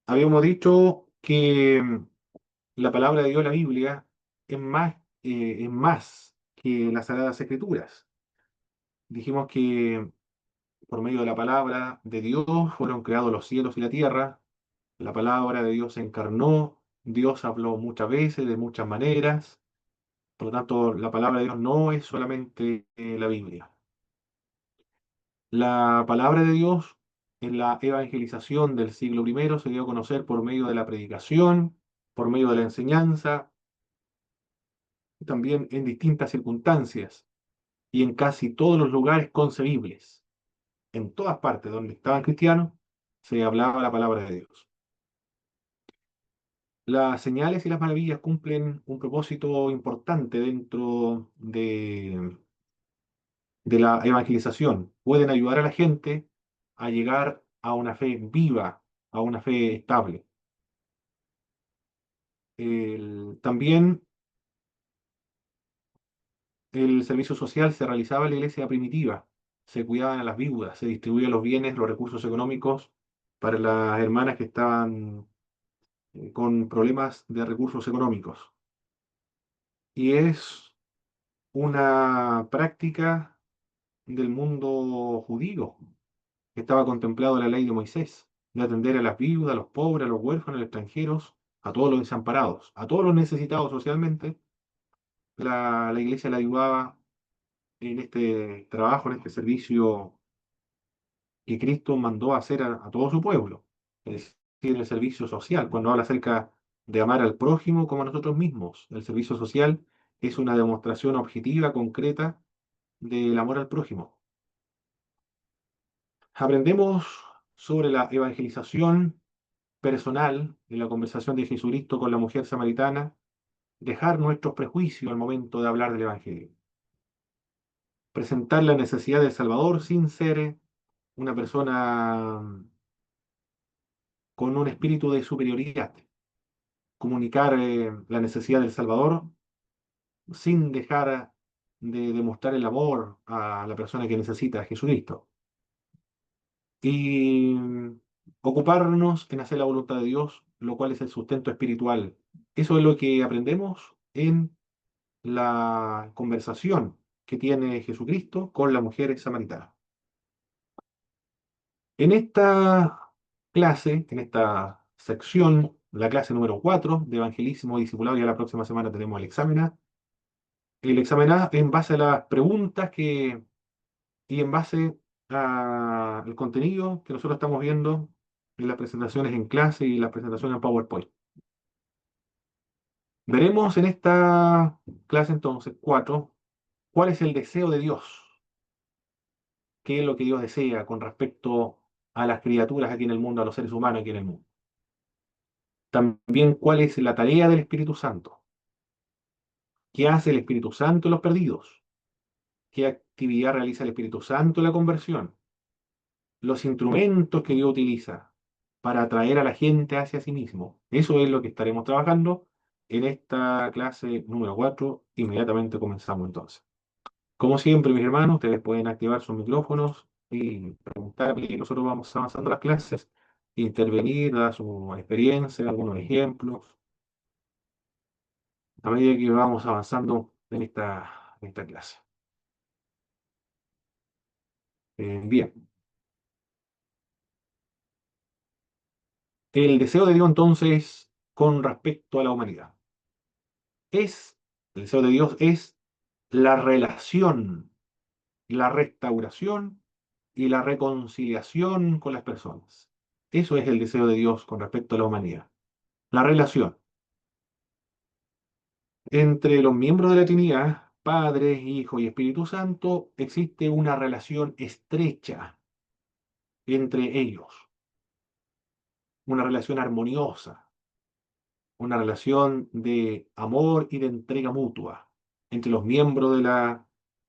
Habíamos dicho que la palabra de Dios, la Biblia, es más que las Sagradas Escrituras. Dijimos que por medio de la palabra de Dios fueron creados los cielos y la tierra. La palabra de Dios se encarnó. Dios habló muchas veces, de muchas maneras. Por lo tanto, la palabra de Dios no es solamente la Biblia. La palabra de Dios en la evangelización del siglo primero se dio a conocer por medio de la predicación, por medio de la enseñanza, y también en distintas circunstancias y en casi todos los lugares concebibles. En todas partes donde estaban cristianos se hablaba la palabra de Dios. Las señales y las maravillas cumplen un propósito importante dentro de la evangelización. Pueden ayudar a la gente a llegar a una fe viva, a una fe estable. También el servicio social se realizaba en la iglesia primitiva. Se cuidaban a las viudas, se distribuían los bienes, los recursos económicos para las hermanas que estaban con problemas de recursos económicos. Y es una práctica del mundo judío que estaba contemplado en la ley de Moisés, de atender a las viudas, a los pobres, a los huérfanos, a los extranjeros, a todos los desamparados, a todos los necesitados socialmente. La iglesia la ayudaba en este trabajo, en este servicio que Cristo mandó a hacer a todo su pueblo, es decir, el servicio social, cuando habla acerca de amar al prójimo como a nosotros mismos. El servicio social es una demostración objetiva, concreta, del amor al prójimo. Aprendemos sobre la evangelización personal en la conversación de Jesucristo con la mujer samaritana, dejar nuestros prejuicios al momento de hablar del Evangelio, presentar la necesidad del Salvador sin ser una persona con un espíritu de superioridad, comunicar la necesidad del Salvador sin dejar de demostrar el amor a la persona que necesita a Jesucristo. Y ocuparnos en hacer la voluntad de Dios, lo cual es el sustento espiritual. Eso es lo que aprendemos en la conversación que tiene Jesucristo con la mujer samaritana. En esta clase, en esta sección, la clase número 4 de Evangelismo y Discipulado, ya la próxima semana tenemos el examen A. El examen A en base a las preguntas y en base al contenido que nosotros estamos viendo en las presentaciones en clase y las presentaciones en PowerPoint. Veremos en esta clase entonces 4 cuál es el deseo de Dios, qué es lo que Dios desea con respecto a las criaturas aquí en el mundo, a los seres humanos aquí en el mundo. También cuál es la tarea del Espíritu Santo, qué hace el Espíritu Santo en los perdidos, qué actividad realiza el Espíritu Santo en la conversión, los instrumentos que Dios utiliza para atraer a la gente hacia sí mismo. Eso es lo que estaremos trabajando en esta clase número 4. Inmediatamente comenzamos entonces. Como siempre, mis hermanos, ustedes pueden activar sus micrófonos y preguntar, y nosotros vamos avanzando las clases, intervenir, dar su experiencia, algunos ejemplos, a medida que vamos avanzando en esta clase. Bien, el deseo de Dios entonces con respecto a la humanidad. El deseo de Dios es la relación, la restauración y la reconciliación con las personas. Eso es el deseo de Dios con respecto a la humanidad. La relación entre los miembros de la Trinidad, Padre, Hijo y Espíritu Santo, existe una relación estrecha entre ellos, una relación armoniosa, una relación de amor y de entrega mutua entre los miembros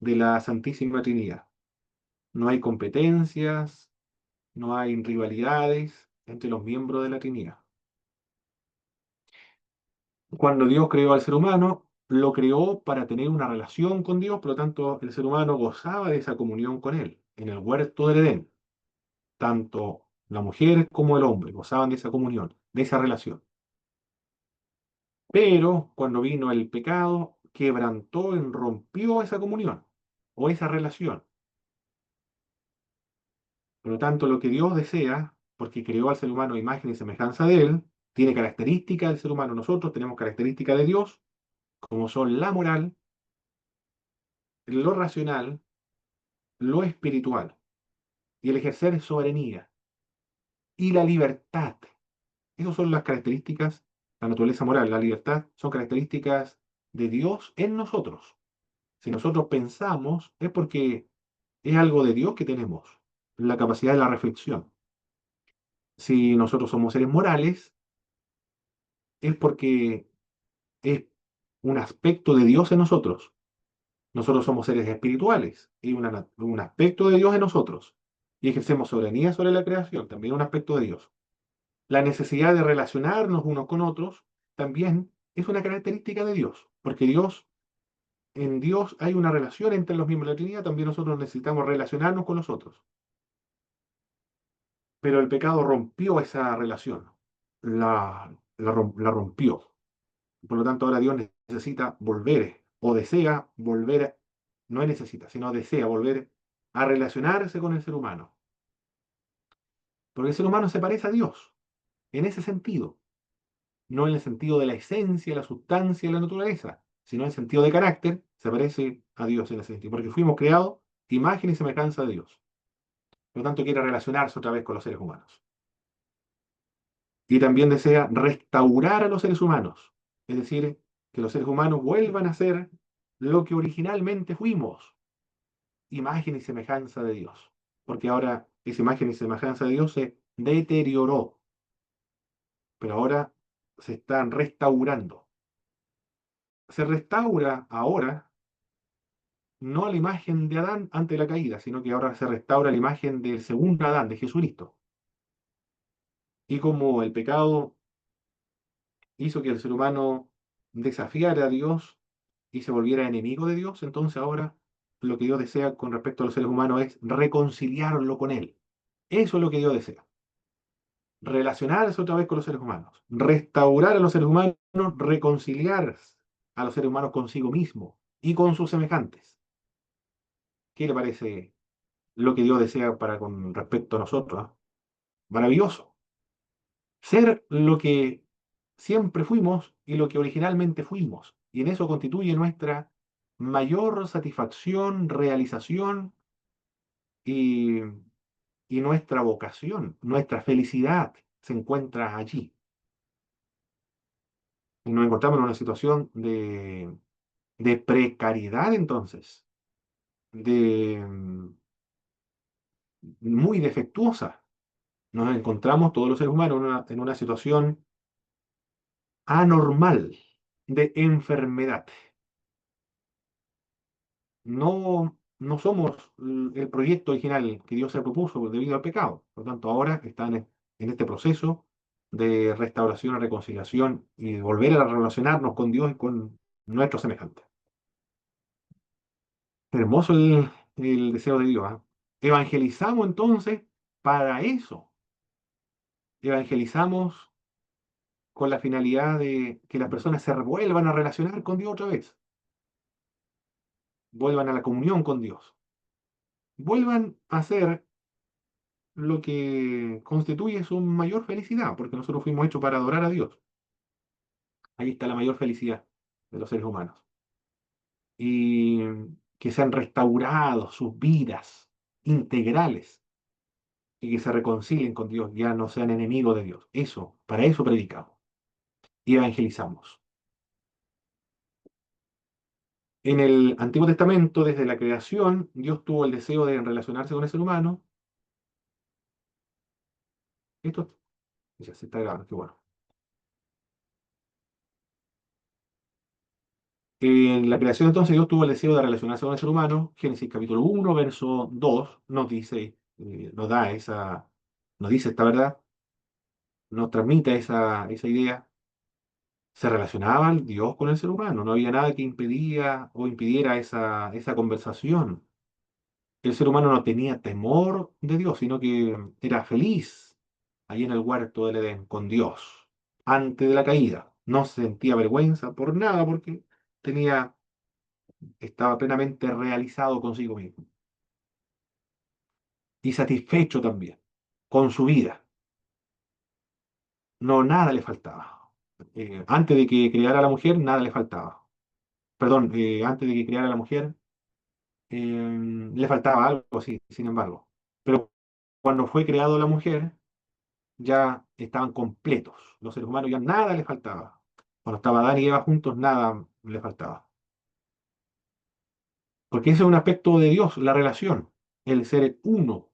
de la Santísima Trinidad. No hay competencias, no hay rivalidades entre los miembros de la Trinidad. Cuando Dios creó al ser humano, lo creó para tener una relación con Dios, por lo tanto, el ser humano gozaba de esa comunión con Él en el huerto del Edén, tanto La mujer como el hombre gozaban de esa comunión, de esa relación. Pero cuando vino el pecado, quebrantó y rompió esa comunión o esa relación. Por lo tanto, lo que Dios desea, porque creó al ser humano a imagen y semejanza de Él, tiene características del ser humano. Nosotros tenemos características de Dios, como son la moral, lo racional, lo espiritual y el ejercer soberanía y la libertad. Esas son las características, la naturaleza moral, la libertad, son características de Dios en nosotros. Si nosotros pensamos, es porque es algo de Dios que tenemos, la capacidad de la reflexión. Si nosotros somos seres morales, es porque es un aspecto de Dios en nosotros. Nosotros somos seres espirituales y un aspecto de Dios en nosotros. Y ejercemos soberanía sobre la creación, también un aspecto de Dios. La necesidad de relacionarnos unos con otros también es una característica de Dios, porque en Dios hay una relación entre los miembros de la Trinidad, también nosotros necesitamos relacionarnos con los otros. Pero el pecado rompió esa relación, la rompió. Por lo tanto, ahora Dios necesita volver o desea volver, no necesita, sino desea volver a relacionarse con el ser humano. Porque el ser humano se parece a Dios en ese sentido, no en el sentido de la esencia, la sustancia y la naturaleza, sino en el sentido de carácter, se parece a Dios en ese sentido, porque fuimos creados imagen y semejanza de Dios. Por lo tanto, quiere relacionarse otra vez con los seres humanos. Y también desea restaurar a los seres humanos, es decir, que los seres humanos vuelvan a ser lo que originalmente fuimos, imagen y semejanza de Dios. Porque ahora esa imagen y semejanza de Dios se deterioró, pero ahora se están restaurando. Se restaura ahora no a la imagen de Adán ante la caída, sino que ahora se restaura la imagen del segundo Adán, de Jesucristo. Y como el pecado hizo que el ser humano desafiara a Dios y se volviera enemigo de Dios, entonces ahora lo que Dios desea con respecto a los seres humanos es reconciliarlo con Él. Eso es lo que Dios desea. Relacionarse otra vez con los seres humanos, restaurar a los seres humanos, reconciliar a los seres humanos consigo mismo y con sus semejantes. ¿Qué le parece lo que Dios desea para con respecto a nosotros? ¿Ah? Maravilloso. Ser lo que siempre fuimos y lo que originalmente fuimos. Y en eso constituye nuestra mayor satisfacción, realización y, y nuestra vocación, nuestra felicidad se encuentra allí. Y nos encontramos en una situación de precariedad entonces, de muy defectuosa. Nos encontramos todos los seres humanos en una situación anormal de enfermedad. No somos el proyecto original que Dios se propuso debido al pecado. Por lo tanto, ahora están en este proceso de restauración y reconciliación y de volver a relacionarnos con Dios y con nuestros semejantes. Hermoso el deseo de Dios. ¿Ah? Evangelizamos entonces para eso. Evangelizamos con la finalidad de que las personas se vuelvan a relacionar con Dios otra vez, vuelvan a la comunión con Dios, vuelvan a ser lo que constituye su mayor felicidad, porque nosotros fuimos hechos para adorar a Dios. Ahí está la mayor felicidad de los seres humanos. Y que sean restaurados sus vidas integrales y que se reconcilien con Dios, ya no sean enemigos de Dios. Eso, para eso predicamos y evangelizamos. En el Antiguo Testamento, desde la creación, Dios tuvo el deseo de relacionarse con el ser humano. Esto ya se está grabando, qué bueno. En la creación entonces Dios tuvo el deseo de relacionarse con el ser humano. Génesis capítulo 1 verso 2 nos dice, nos dice esta verdad, nos transmite esa idea. Se relacionaba el Dios con el ser humano, no había nada que impedía o impidiera esa conversación. El ser humano no tenía temor de Dios, sino que era feliz allí en el huerto del Edén con Dios, antes de la caída. No sentía vergüenza por nada porque tenía, estaba plenamente realizado consigo mismo y satisfecho también con su vida. No, nada le faltaba. Antes de que creara a la mujer, nada le faltaba. Perdón, antes de que creara a la mujer, le faltaba algo, sí, sin embargo. Pero cuando fue creado la mujer, ya estaban completos. Los seres humanos ya nada les faltaba. Cuando estaba Adán y Eva juntos, nada les faltaba. Porque ese es un aspecto de Dios, la relación, el ser uno.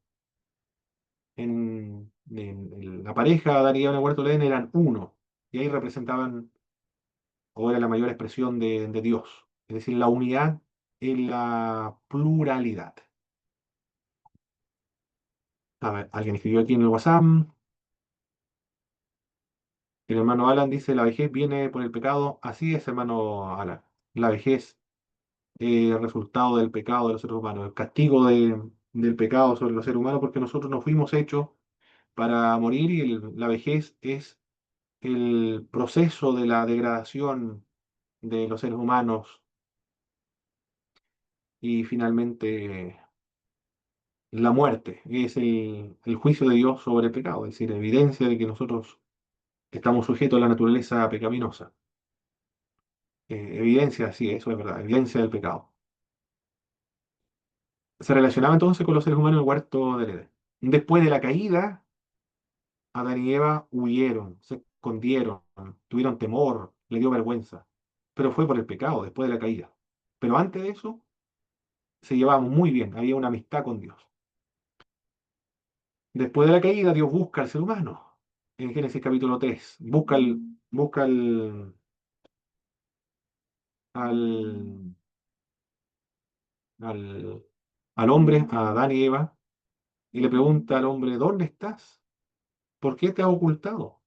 En la pareja, Adán y Eva en el huerto del Edén eran uno. Y ahí representaban, o era la mayor expresión de Dios. Es decir, la unidad en la pluralidad. A ver, alguien escribió aquí en el WhatsApp. El hermano Alan dice, la vejez viene por el pecado. Así es, hermano Alan. La vejez es resultado del pecado de los seres humanos, el castigo del pecado sobre los seres humanos, porque nosotros no fuimos hechos para morir y la vejez es el proceso de la degradación de los seres humanos y finalmente la muerte, es el juicio de Dios sobre el pecado, es decir, evidencia de que nosotros estamos sujetos a la naturaleza pecaminosa. Evidencia, sí, eso es verdad, evidencia del pecado. Se relacionaba entonces con los seres humanos en el huerto del Edén. Después de la caída, Adán y Eva huyeron, se escondieron, tuvieron temor, le dio vergüenza, pero fue por el pecado, después de la caída. Pero antes de eso, se llevaban muy bien, había una amistad con Dios. Después de la caída, Dios busca al ser humano. En Génesis capítulo 3, al, al, al hombre, a Adán y Eva, y le pregunta al hombre, ¿dónde estás? ¿Por qué te has ocultado?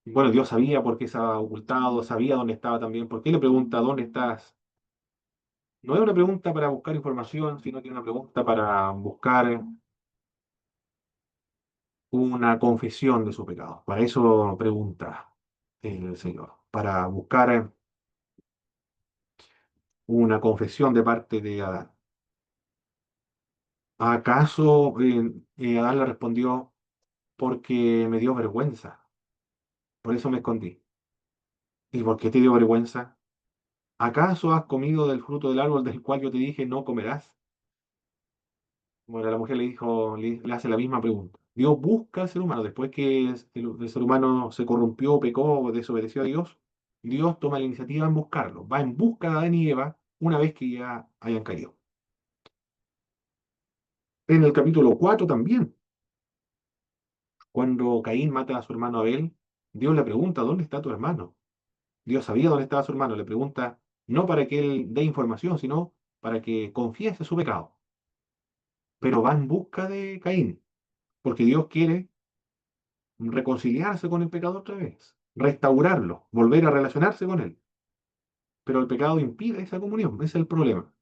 Bueno, Dios sabía por qué se había ocultado, sabía dónde estaba también. ¿Por qué le pregunta, ¿dónde estás? No es una pregunta para buscar información, sino que es una pregunta para buscar una confesión de su pecado. Para eso pregunta el Señor, para buscar una confesión de parte de Adán. ¿Acaso Adán le respondió, porque me dio vergüenza, por eso me escondí? ¿Y por qué te dio vergüenza? ¿Acaso has comido del fruto del árbol del cual yo te dije no comerás? Bueno, la mujer le dijo, le hace la misma pregunta. Dios busca al ser humano. Después que el ser humano se corrompió, pecó, desobedeció a Dios, Dios toma la iniciativa en buscarlo. Va en busca de Adán y Eva una vez que ya hayan caído. En el capítulo 4 también, cuando Caín mata a su hermano Abel, Dios le pregunta, ¿dónde está tu hermano? Dios sabía dónde estaba su hermano. Le pregunta, no para que él dé información, sino para que confiese su pecado. Pero va en busca de Caín, porque Dios quiere reconciliarse con el pecado otra vez, restaurarlo, volver a relacionarse con él. Pero el pecado impide esa comunión, ese es el problema.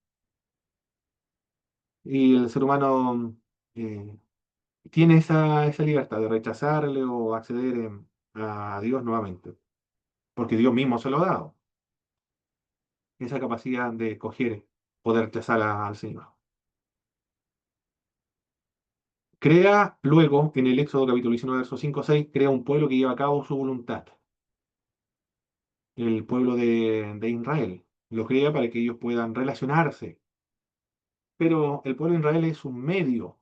Y el ser humano eh, tiene esa libertad de rechazarle o acceder a Dios nuevamente, porque Dios mismo se lo ha dado, esa capacidad de escoger poder rechazar al Señor. Crea luego, en el Éxodo capítulo 19, versos 5 6, crea un pueblo que lleva a cabo su voluntad, el pueblo de Israel. Lo crea para que ellos puedan relacionarse. Pero el pueblo de Israel es un medio,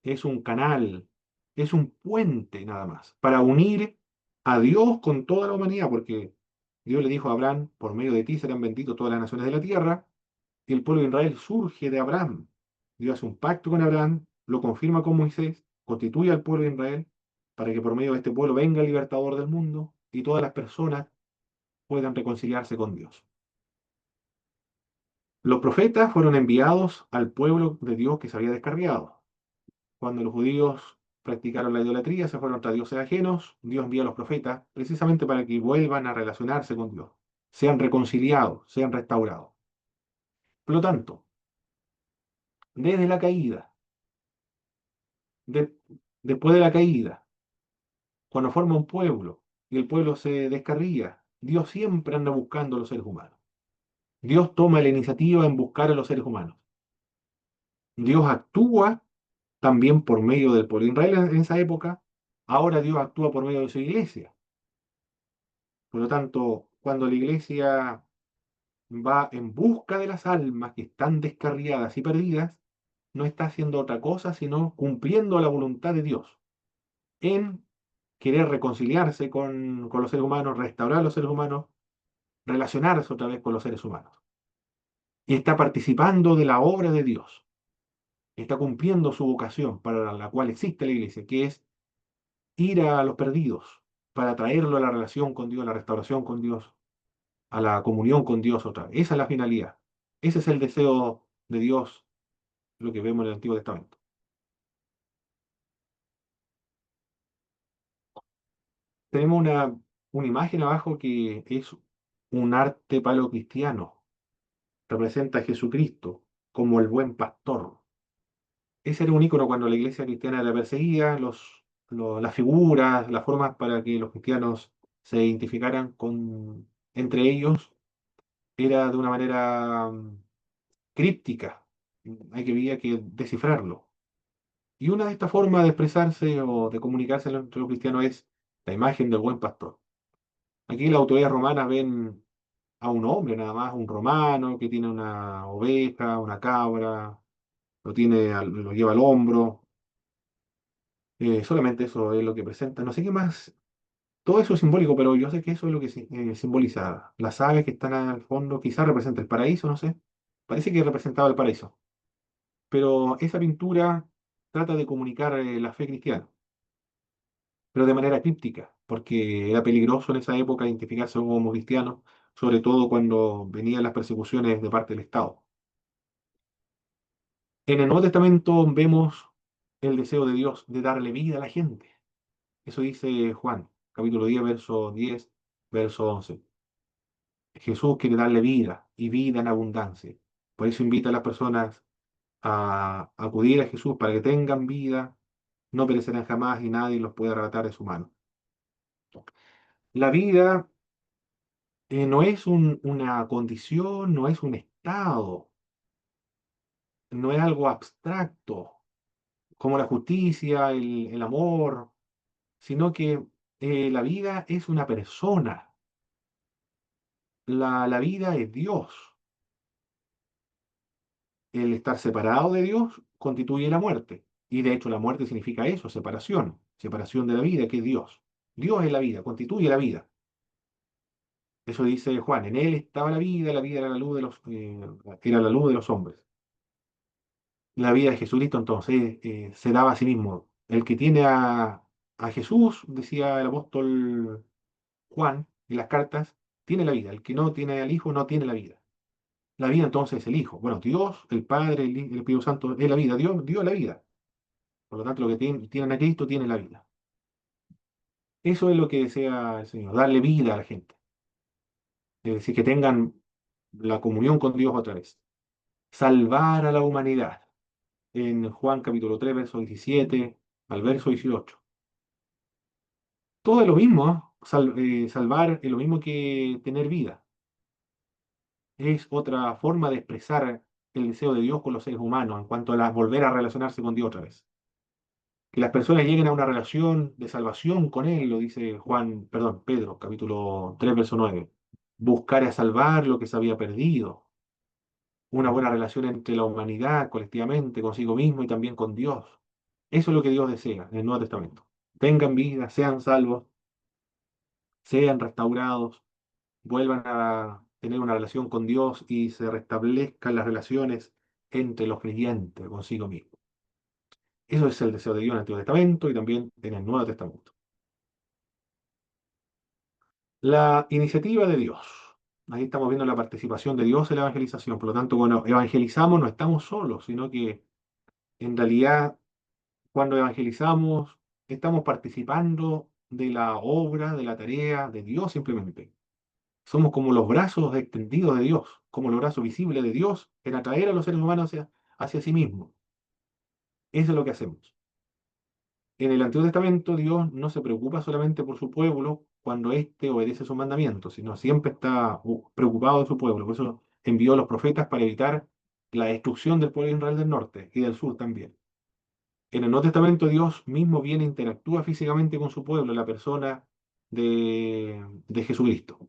es un canal, es un puente nada más, para unir a Dios con toda la humanidad, porque Dios le dijo a Abraham, por medio de ti serán benditos todas las naciones de la tierra, y el pueblo de Israel surge de Abraham. Dios hace un pacto con Abraham, lo confirma con Moisés, constituye al pueblo de Israel, para que por medio de este pueblo venga el libertador del mundo y todas las personas puedan reconciliarse con Dios. Los profetas fueron enviados al pueblo de Dios que se había descarriado. Cuando los judíos practicaron la idolatría, se fueron tras dioses ajenos, Dios envía a los profetas precisamente para que vuelvan a relacionarse con Dios, sean reconciliados, sean restaurados. Por lo tanto, desde la caída, De- después de la caída, cuando forma un pueblo y el pueblo se descarría, Dios siempre anda buscando a los seres humanos. Dios toma la iniciativa en buscar a los seres humanos. Dios actúa también por medio del pueblo de Israel en esa época. Ahora Dios actúa por medio de su iglesia. Por lo tanto, cuando la iglesia va en busca de las almas que están descarriadas y perdidas, no está haciendo otra cosa sino cumpliendo la voluntad de Dios en querer reconciliarse con los seres humanos, restaurar a los seres humanos, relacionarse otra vez con los seres humanos. Y está participando de la obra de Dios, está cumpliendo su vocación para la cual existe la iglesia, que es ir a los perdidos, para traerlo a la relación con Dios, a la restauración con Dios, a la comunión con Dios otra vez. Esa es la finalidad. Ese es el deseo de Dios, lo que vemos en el Antiguo Testamento. Tenemos una imagen abajo que es un arte paleocristiano. Representa a Jesucristo como el buen pastor. Ese era un ícono cuando la iglesia cristiana era perseguida, las figuras, las formas para que los cristianos se identificaran entre ellos, era de una manera críptica. Hay que había que descifrarlo. Y una de estas formas de expresarse o de comunicarse entre los cristianos es la imagen del buen pastor. Aquí las autoridades romanas ven a un hombre nada más, un romano que tiene una oveja, una cabra, lo lleva al hombro. Solamente eso es lo que presenta. No sé qué más. Todo eso es simbólico, pero yo sé que eso es lo que simboliza. Las aves que están al fondo quizás representa el paraíso, no sé. Parece que representaba el paraíso. Pero esa pintura trata de comunicar la fe cristiana, pero de manera críptica, porque era peligroso en esa época identificarse como cristiano, sobre todo cuando venían las persecuciones de parte del Estado. En el Nuevo Testamento vemos el deseo de Dios de darle vida a la gente. Eso dice Juan, capítulo 10, verso 10, verso 11. Jesús quiere darle vida y vida en abundancia. Por eso invita a las personas a acudir a Jesús para que tengan vida, no perecerán jamás y nadie los puede arrebatar de su mano. La vida no es una condición, no es un estado, no es algo abstracto, como la justicia, el amor, sino que la vida es una persona. La vida es Dios. El estar separado de Dios constituye la muerte. Y de hecho la muerte significa eso, separación, separación de la vida, que es Dios. Dios es la vida, constituye la vida. Eso dice Juan, en él estaba la vida era la luz era la luz de los hombres. La vida de Jesucristo entonces se daba a sí mismo. El que tiene a Jesús, decía el apóstol Juan en las cartas, tiene la vida. El que no tiene al Hijo no tiene la vida. La vida entonces es el Hijo. Bueno, Dios, el Padre, el Espíritu Santo es la vida. Dios dio la vida. Por lo tanto, lo que tienen a Cristo tiene la vida. Eso es lo que desea el Señor, darle vida a la gente. Es decir, que tengan la comunión con Dios otra vez. Salvar a la humanidad. En Juan capítulo 3 verso 17 al verso 18. Todo es lo mismo, ¿eh? Salvar es lo mismo que tener vida. Es otra forma de expresar el deseo de Dios con los seres humanos en cuanto a volver a relacionarse con Dios otra vez. Que las personas lleguen a una relación de salvación con Él, lo dice Pedro, capítulo 3 verso 9. Buscar a salvar lo que se había perdido. Una buena relación entre la humanidad colectivamente, consigo mismo y también con Dios. Eso es lo que Dios desea en el Nuevo Testamento. Tengan vida, sean salvos, sean restaurados, vuelvan a tener una relación con Dios y se restablezcan las relaciones entre los creyentes consigo mismo. Eso es el deseo de Dios en el Antiguo Testamento y también en el Nuevo Testamento. La iniciativa de Dios. Ahí estamos viendo la participación de Dios en la evangelización. Por lo tanto, cuando evangelizamos no estamos solos, sino que en realidad cuando evangelizamos estamos participando de la obra, de la tarea de Dios simplemente. Somos como los brazos extendidos de Dios, como los brazos visibles de Dios en atraer a los seres humanos hacia sí mismo. Eso es lo que hacemos. En el Antiguo Testamento Dios no se preocupa solamente por su pueblo cuando éste obedece sus mandamientos, sino siempre está preocupado de su pueblo. Por eso envió a los profetas para evitar la destrucción del pueblo de Israel del norte y del sur también. En el Nuevo Testamento Dios mismo viene e interactúa físicamente con su pueblo, en la persona de Jesucristo.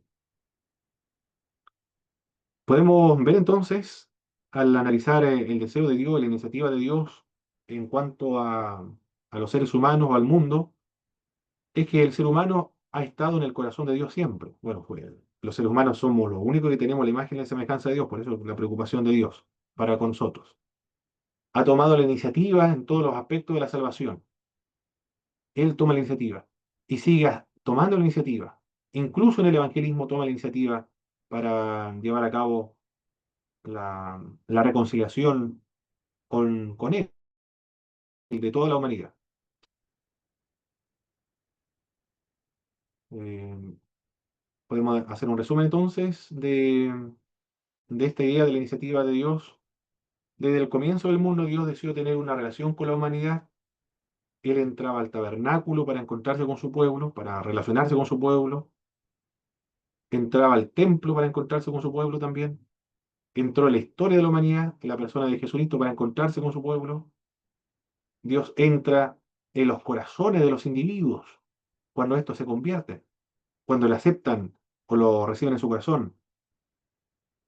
Podemos ver entonces, al analizar el deseo de Dios, la iniciativa de Dios en cuanto a los seres humanos o al mundo, es que el ser humano ha estado en el corazón de Dios siempre. Bueno, los seres humanos somos los únicos que tenemos la imagen y la semejanza de Dios, por eso la preocupación de Dios para con nosotros. Ha tomado la iniciativa en todos los aspectos de la salvación. Él toma la iniciativa y sigue tomando la iniciativa. Incluso en el evangelismo toma la iniciativa para llevar a cabo la reconciliación con Él y de toda la humanidad. Eh, Podemos hacer un resumen entonces de esta idea de la iniciativa de Dios. Desde el comienzo del mundo, Dios decidió tener una relación con la humanidad. Él entraba al tabernáculo para encontrarse con su pueblo, para relacionarse con su pueblo. Entraba al templo para encontrarse con su pueblo también. Entró en la historia de la humanidad, en la persona de Jesucristo, para encontrarse con su pueblo. Dios entra en los corazones de los individuos cuando estos se convierten, cuando le aceptan o lo reciben en su corazón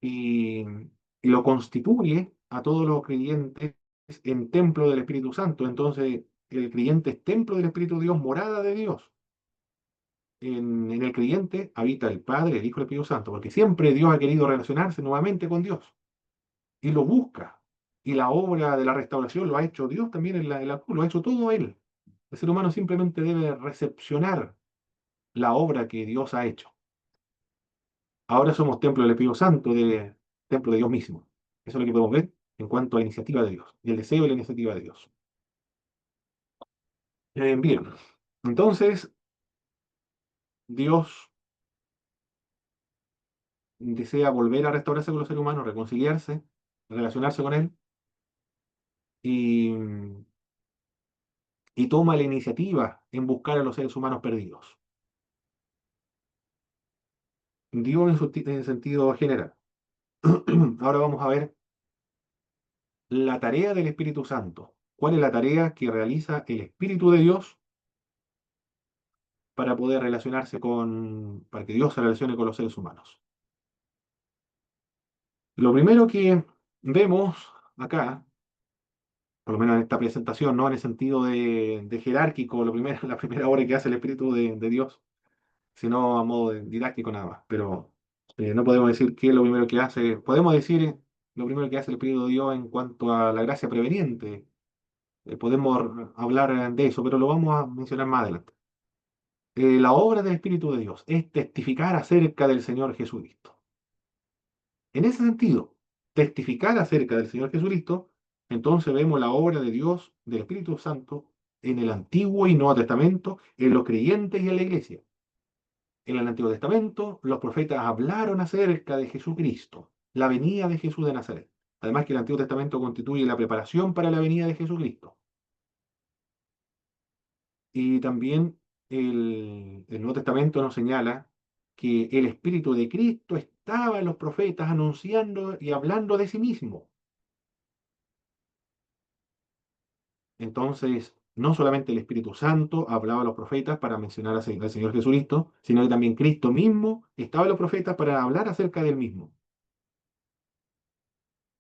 y, y lo constituye a todos los creyentes en templo del Espíritu Santo. Entonces, el creyente es templo del Espíritu de Dios, morada de Dios. En el creyente habita el Padre, el Hijo y el Espíritu Santo, porque siempre Dios ha querido relacionarse nuevamente con Dios y lo busca. Y la obra de la restauración lo ha hecho Dios también en la cruz, lo ha hecho todo Él. El ser humano simplemente debe recepcionar la obra que Dios ha hecho. Ahora somos templo del Espíritu Santo, templo de Dios mismo. Eso es lo que podemos ver en cuanto a la iniciativa de Dios y el deseo de la iniciativa de Dios. Bien, entonces Dios desea volver a restaurarse con los seres humanos, reconciliarse, relacionarse con Él y, y toma la iniciativa en buscar a los seres humanos perdidos. Dios en sentido general. Ahora vamos a ver la tarea del Espíritu Santo. ¿Cuál es la tarea que realiza el Espíritu de Dios para poder para que Dios se relacione con los seres humanos? Lo primero que vemos acá, por lo menos en esta presentación, no en el sentido de jerárquico, la primera obra que hace el Espíritu de Dios, sino a modo didáctico nada más. Pero no podemos decir qué es lo primero que hace. Podemos decir lo primero que hace el Espíritu de Dios en cuanto a la gracia preveniente. Podemos hablar de eso, pero lo vamos a mencionar más adelante. La obra del Espíritu de Dios es testificar acerca del Señor Jesucristo. En ese sentido, testificar acerca del Señor Jesucristo, entonces vemos la obra de Dios, del Espíritu Santo, en el Antiguo y Nuevo Testamento, en los creyentes y en la iglesia. En el Antiguo Testamento, los profetas hablaron acerca de Jesucristo, la venida de Jesús de Nazaret. Además que el Antiguo Testamento constituye la preparación para la venida de Jesucristo. Y también el Nuevo Testamento nos señala que el Espíritu de Cristo estaba en los profetas anunciando y hablando de sí mismo. Entonces, no solamente el Espíritu Santo hablaba a los profetas para mencionar al Señor Jesucristo, sino que también Cristo mismo estaba en los profetas para hablar acerca del mismo.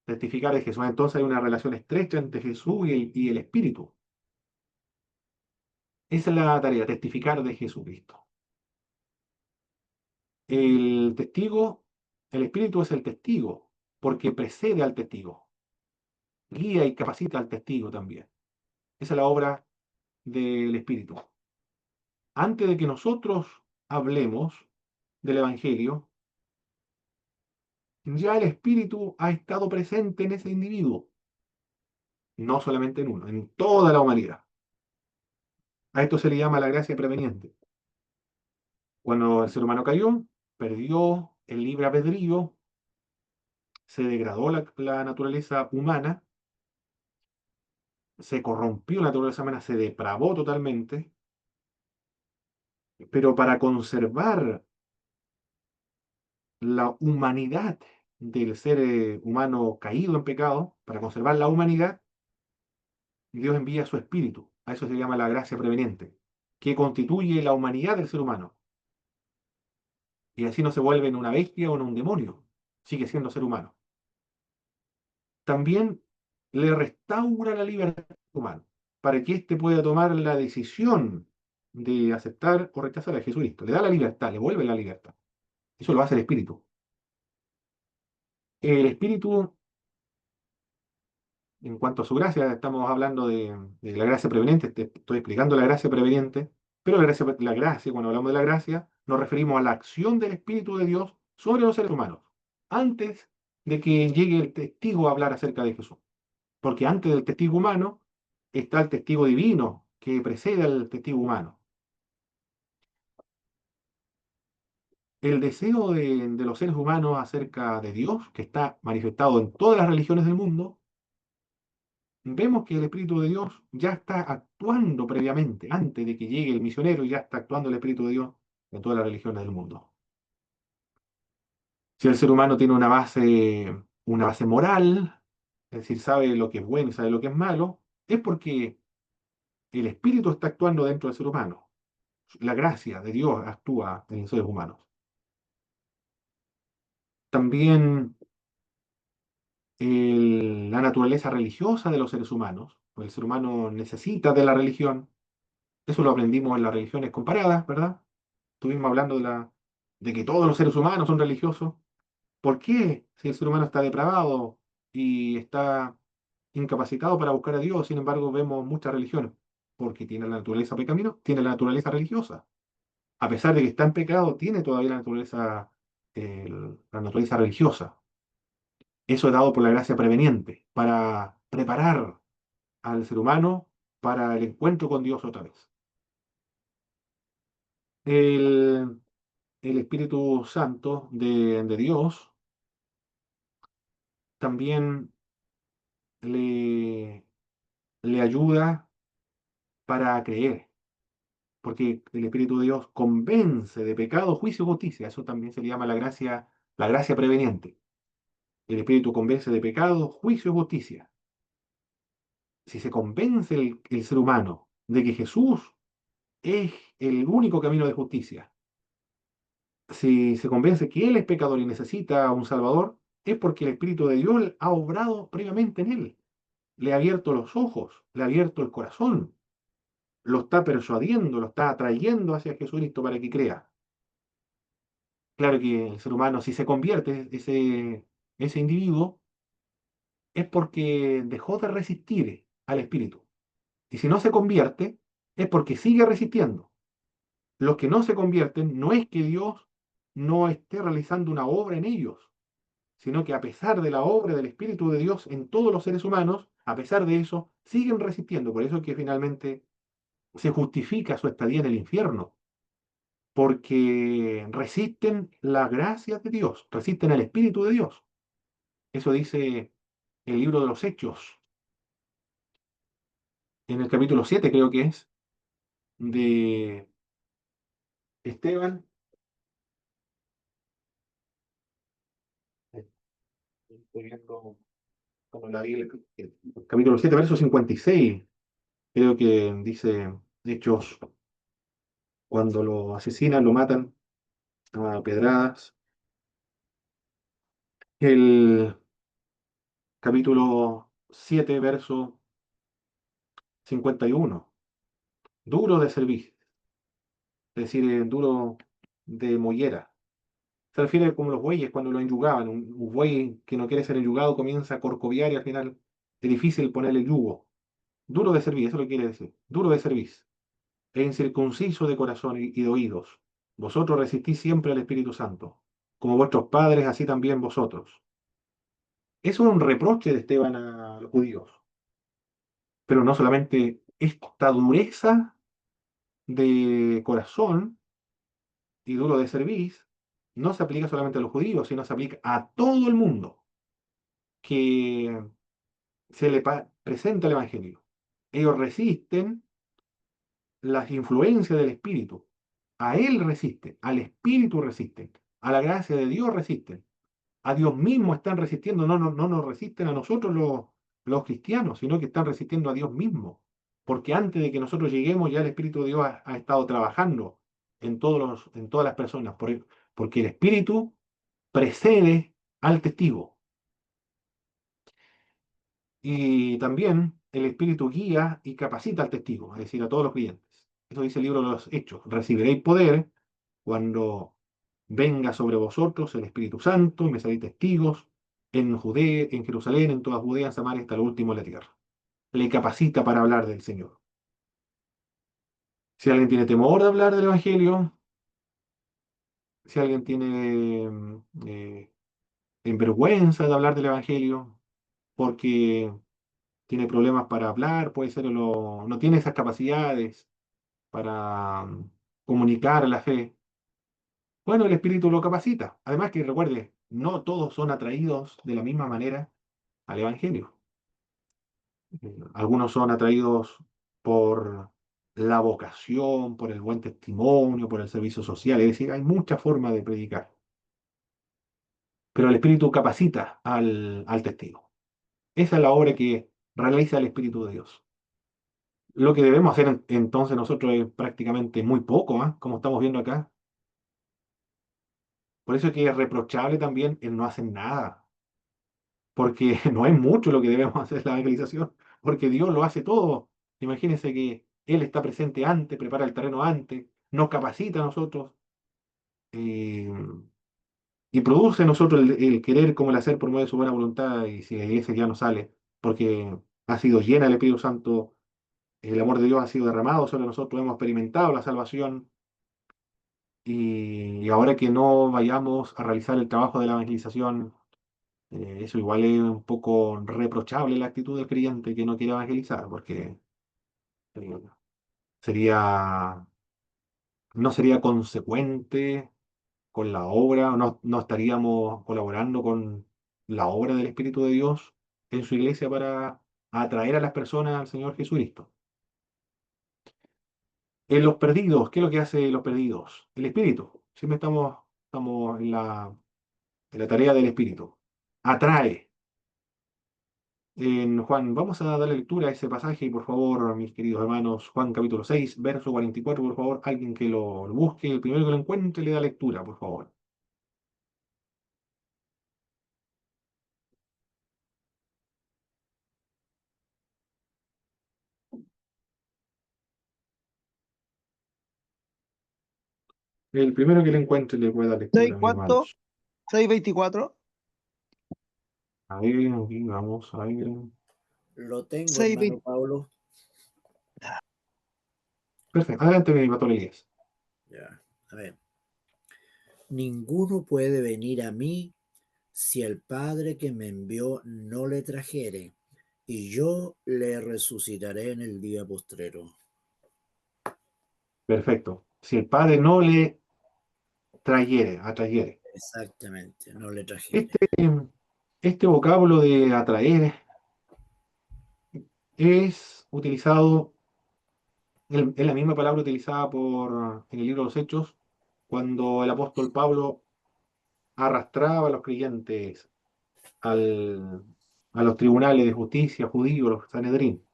Testificar de Jesús. Entonces hay una relación estrecha entre Jesús y el Espíritu. Esa es la tarea, testificar de Jesucristo. El testigo, el Espíritu es el testigo, porque precede al testigo, guía y capacita al testigo también. Esa es la obra del Espíritu. Antes de que nosotros hablemos del Evangelio, ya el Espíritu ha estado presente en ese individuo, no solamente en uno, en toda la humanidad. A esto se le llama la gracia preveniente. Cuando el ser humano cayó, perdió el libre albedrío, se degradó la naturaleza humana, se corrompió la naturaleza humana, se depravó totalmente, pero para conservar la humanidad del ser humano caído en pecado, para conservar la humanidad, Dios envía su espíritu. A eso se llama la gracia preveniente, que constituye la humanidad del ser humano. Y así no se vuelve en una bestia o en un demonio, sigue siendo ser humano. También le restaura la libertad humana, para que éste pueda tomar la decisión de aceptar o rechazar a Jesucristo. Le da la libertad, le vuelve la libertad. Eso lo hace el Espíritu. El Espíritu, en cuanto a su gracia, estamos hablando de la gracia preveniente, te estoy explicando la gracia preveniente, pero la gracia, cuando hablamos de la gracia, nos referimos a la acción del Espíritu de Dios sobre los seres humanos, antes de que llegue el testigo a hablar acerca de Jesús. Porque antes del testigo humano está el testigo divino que precede al testigo humano. El deseo de los seres humanos acerca de Dios, que está manifestado en todas las religiones del mundo, vemos que el Espíritu de Dios ya está actuando previamente, antes de que llegue el misionero, ya está actuando el Espíritu de Dios en todas las religiones del mundo. Si el ser humano tiene una base moral, es decir, sabe lo que es bueno y sabe lo que es malo, es porque el Espíritu está actuando dentro del ser humano. La gracia de Dios actúa en los seres humanos. También la naturaleza religiosa de los seres humanos, pues el ser humano necesita de la religión. Eso lo aprendimos en las religiones comparadas, ¿verdad? Estuvimos hablando de que todos los seres humanos son religiosos. ¿Por qué? Si el ser humano está depravado y está incapacitado para buscar a Dios, sin embargo, vemos muchas religiones, porque tiene la naturaleza pecaminosa, tiene la naturaleza religiosa. A pesar de que está en pecado, tiene todavía la naturaleza religiosa. Eso es dado por la gracia preveniente, para preparar al ser humano para el encuentro con Dios otra vez. El, el Espíritu Santo de Dios también le, le ayuda para creer, porque el Espíritu de Dios convence de pecado, juicio y justicia. Eso también se le llama la gracia preveniente. El Espíritu convence de pecado, juicio y justicia. Si se convence el ser humano de que Jesús es el único camino de justicia, si se convence que Él es pecador y necesita un Salvador, es porque el Espíritu de Dios ha obrado previamente en Él. Le ha abierto los ojos, le ha abierto el corazón, lo está persuadiendo, lo está atrayendo hacia Jesucristo para que crea. Claro que el ser humano, si se convierte ese individuo, es porque dejó de resistir al Espíritu. Y si no se convierte, es porque sigue resistiendo. Los que no se convierten no es que Dios no esté realizando una obra en ellos, sino que a pesar de la obra del Espíritu de Dios en todos los seres humanos, a pesar de eso, siguen resistiendo. Por eso es que finalmente se justifica su estadía en el infierno, porque resisten la gracia de Dios, resisten el Espíritu de Dios. Eso dice el libro de los Hechos, en el capítulo 7 creo que es, de Esteban. Estoy viendo como la vi el capítulo 7 verso 56 creo que dice Hechos, cuando lo asesinan, lo matan a pedradas. El capítulo 7 verso 51 duro de servir, es decir, duro de mollera. Se refiere como los bueyes cuando lo enyugaban. Un buey que no quiere ser enyugado comienza a corcoviar y al final es difícil ponerle el yugo. Duro de servir, eso lo quiere decir. Duro de servir. E incircunciso de corazón y de oídos. Vosotros resistís siempre al Espíritu Santo. Como vuestros padres, así también vosotros. Eso es un reproche de Esteban a los judíos. Pero no solamente esta dureza de corazón y duro de cerviz, no se aplica solamente a los judíos, sino se aplica a todo el mundo que se le presenta el Evangelio. Ellos resisten las influencias del Espíritu. A Él resisten, al Espíritu resisten, a la gracia de Dios resisten, a Dios mismo están resistiendo, no nos resisten a nosotros los cristianos, sino que están resistiendo a Dios mismo. Porque antes de que nosotros lleguemos, ya el Espíritu de Dios ha estado trabajando en todas las personas, porque el Espíritu precede al testigo. Y también el Espíritu guía y capacita al testigo, es decir, a todos los creyentes. Eso dice el libro de los Hechos. Recibiréis poder cuando venga sobre vosotros el Espíritu Santo y me seréis testigos en Judea, en Jerusalén, en toda Judea, en Samaria, hasta lo último de la tierra. Le capacita para hablar del Señor. Si alguien tiene temor de hablar del Evangelio, si alguien tiene vergüenza de hablar del Evangelio, porque tiene problemas para hablar, puede ser, no tiene esas capacidades para comunicar la fe. Bueno, el Espíritu lo capacita. Además que recuerde, no todos son atraídos de la misma manera al Evangelio. Algunos son atraídos por la vocación, por el buen testimonio, por el servicio social. Es decir, hay muchas formas de predicar. Pero el Espíritu capacita al testigo. Esa es la obra que realiza el Espíritu de Dios. Lo que debemos hacer entonces nosotros es prácticamente muy poco, ¿ah? Como estamos viendo acá. Por eso es que es reprochable también el no hacer nada, porque no es mucho lo que debemos hacer en la evangelización, porque Dios lo hace todo. Imagínense que Él está presente antes, prepara el terreno antes, nos capacita a nosotros eh, y produce en nosotros el querer como el hacer por medio de su buena voluntad. Y si la iglesia ya no sale, porque ha sido llena del Espíritu Santo, el amor de Dios ha sido derramado sobre nosotros, hemos experimentado la salvación. Y ahora que no vayamos a realizar el trabajo de la evangelización, eso igual es un poco reprochable la actitud del creyente que no quiere evangelizar, porque eh, sería, no sería consecuente con la obra, no estaríamos colaborando con la obra del Espíritu de Dios en su iglesia para atraer a las personas al Señor Jesucristo. En los perdidos, ¿qué es lo que hace los perdidos? El Espíritu. Siempre estamos en la tarea del Espíritu. Atrae. En Juan, vamos a darle lectura a ese pasaje, por favor, mis queridos hermanos. Juan capítulo 6 verso 44, por favor, alguien que lo busque, el primero que lo encuentre, le da lectura, por favor. El primero que lo encuentre le puede dar ¿Seis lectura, mis cuánto? hermanos. 6:24. A ver, aquí vamos a ver. Lo tengo, 6:20. hermano Pablo. Perfecto, adelante, mi pastor Elías. Ya, a ver. Ninguno puede venir a mí si el Padre que me envió no le trajere, y yo le resucitaré en el día postrero. Perfecto. Si el Padre no le atrayere. Exactamente, no le trajere. Este, este vocablo de atraer es utilizado, es la misma palabra utilizada en el libro de los Hechos, cuando el apóstol Pablo arrastraba a los creyentes al- a los tribunales de justicia judíos, los Sanedrín.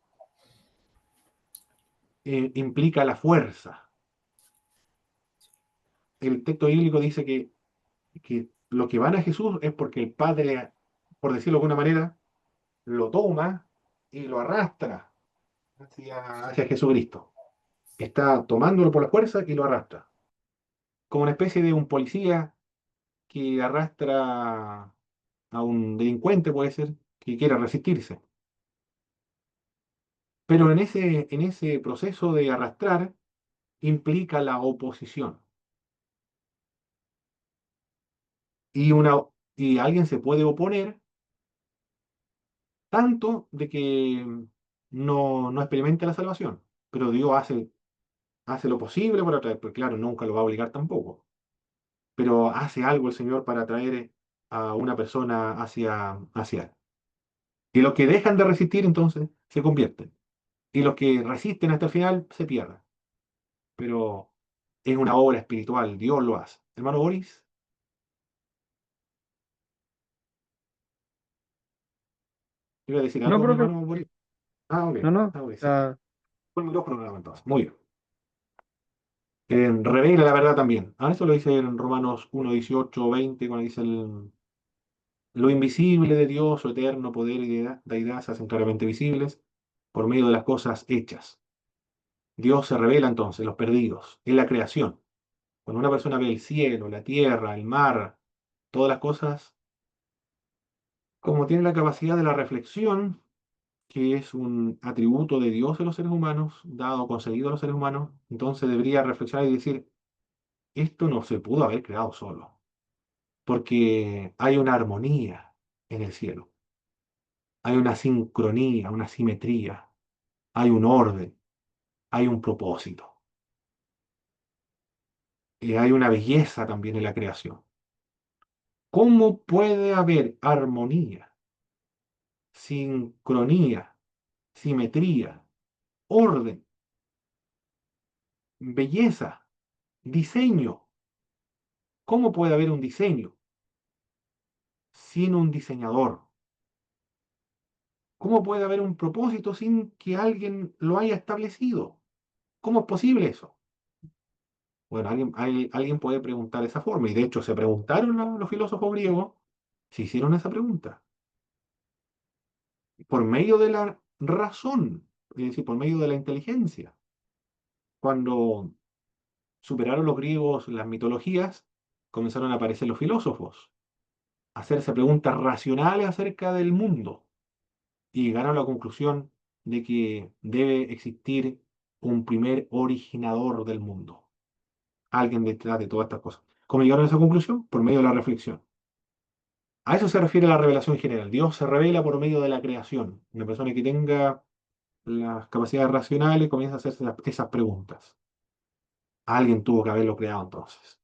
Implica la fuerza. El texto bíblico dice que los que van a Jesús es porque el Padre, por decirlo de alguna manera, lo toma y lo arrastra hacia Jesucristo. Está tomándolo por la fuerza y lo arrastra. Como una especie de un policía que arrastra a un delincuente, puede ser, que quiera resistirse. Pero en ese proceso de arrastrar implica la oposición. Y, y alguien se puede oponer tanto de que no experimente la salvación. Pero Dios hace lo posible para atraer, pues claro, nunca lo va a obligar tampoco. Pero hace algo el Señor para atraer a una persona hacia Él. Y los que dejan de resistir entonces se convierten. y los que resisten hasta el final se pierden. Pero es una obra espiritual, Dios lo hace. Hermano Boris, ¿iba a decir No, algo, mi profe, hermano Boris? Ah, ok. no, no. Ah, ok, sí. Ah, Con el micrófono nuevo, entonces. Muy bien. Revela la verdad también. Eso lo dice en Romanos 1, 18, 20, cuando dice lo invisible de Dios, su eterno poder y deidad se hacen claramente visibles por medio de las cosas hechas. Dios se revela entonces, los perdidos, en la creación. Cuando una persona ve el cielo, la tierra, el mar, todas las cosas, como tiene la capacidad de la reflexión, que es un atributo de Dios en los seres humanos, dado, concedido a los seres humanos, entonces debería reflexionar y decir, esto no se pudo haber creado solo, porque hay una armonía en el cielo, hay una sincronía, una simetría, hay un orden, hay un propósito, y hay una belleza también en la creación. ¿Cómo puede haber armonía, sincronía, simetría, orden, belleza, diseño? ¿Cómo puede haber un diseño sin un diseñador? ¿Cómo puede haber un propósito sin que alguien lo haya establecido? ¿Cómo es posible eso? Bueno, alguien puede preguntar de esa forma, y de hecho se preguntaron los filósofos griegos, se hicieron esa pregunta, por medio de la razón, es decir, por medio de la inteligencia. Cuando superaron los griegos las mitologías, comenzaron a aparecer los filósofos, a hacerse preguntas racionales acerca del mundo, y llegaron a la conclusión de que debe existir un primer originador del mundo, alguien detrás de todas estas cosas. ¿Cómo llegaron a esa conclusión? Por medio de la reflexión. A eso se refiere la revelación general. Dios se revela por medio de la creación. Una persona que tenga las capacidades racionales comienza a hacerse esas preguntas. Alguien tuvo que haberlo creado entonces.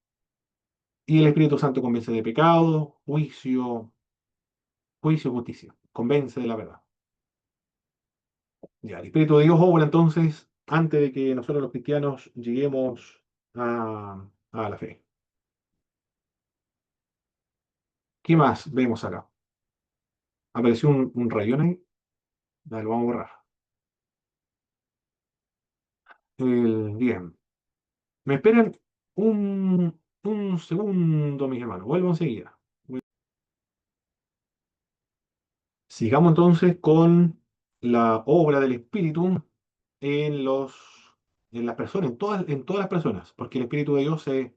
Y el Espíritu Santo convence de pecado, juicio, justicia. Convence de la verdad. Ya, el Espíritu de Dios obra entonces antes de que nosotros los cristianos lleguemos a la fe. ¿Qué más vemos acá? Apareció un rayón ahí. Ya, lo vamos a borrar. Bien. Me esperan un segundo, mis hermanos. Vuelvo enseguida. Sigamos entonces con la obra del Espíritu en en las personas, en todas las personas, porque el Espíritu de Dios se